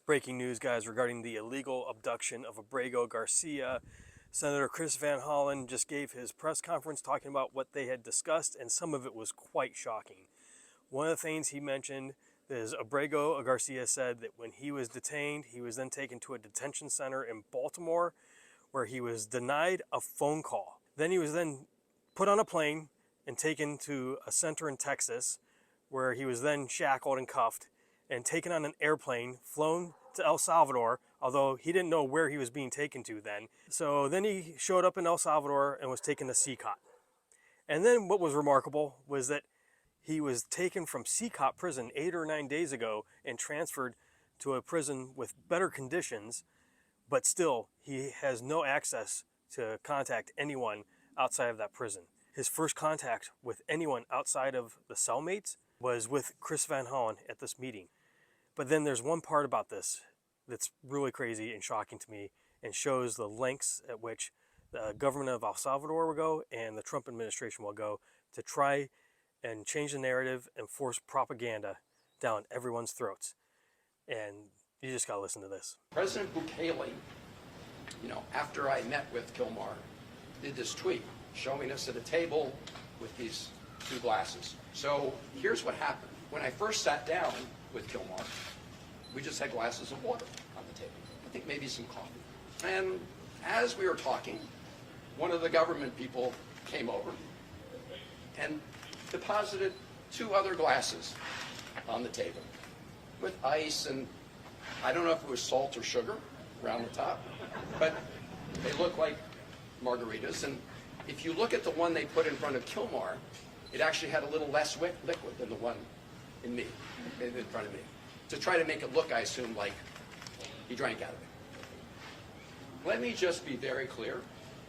Breaking news, guys, regarding the illegal abduction of Abrego Garcia. Senator Chris Van Hollen just gave his press conference talking about what they had discussed, and some of it was quite shocking. One of the things he mentioned is Abrego Garcia said that when he was detained, he was then taken to a detention center in Baltimore where he was denied a phone call. Then he was then put on a plane and taken to a center in Texas where he was then shackled and cuffed and taken on an airplane, flown to El Salvador, although he didn't know where he was being taken to then. So then he showed up in El Salvador and was taken to CCOT. And then what was remarkable was that he was taken from CCOT prison 8 or 9 days ago and transferred to a prison with better conditions, but still he has no access to contact anyone outside of that prison. His first contact with anyone outside of the cellmates was with Chris Van Hollen at this meeting. But then there's one part about this that's really crazy and shocking to me and shows the lengths at which the government of El Salvador will go and the Trump administration will go to try and change the narrative and force propaganda down everyone's throats. And you just gotta listen to this. President Bukele, after I met with Kilmar, did this tweet showing us at a table with these two glasses. So here's what happened. When I first sat down with Kilmar, we just had glasses of water on the table. I think maybe some coffee. And as we were talking, one of the government people came over and deposited 2 other glasses on the table with ice, and I don't know if it was salt or sugar around the top, but they look like margaritas. And if you look at the one they put in front of Kilmar, it actually had a little less liquid than the one in front of me, to try to make it look, I assume, like he drank out of it. Let me just be very clear.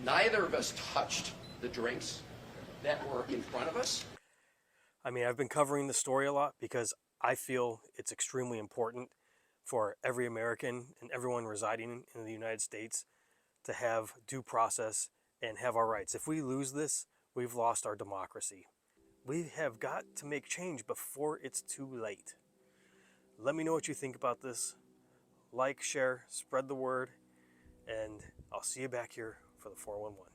Neither of us touched the drinks that were in front of us. I mean, I've been covering the story a lot because I feel it's extremely important for every American and everyone residing in the United States to have due process and have our rights. If we lose this, we've lost our democracy. We have got to make change before it's too late. Let me know what you think about this. Like, share, spread the word, and I'll see you back here for the 411.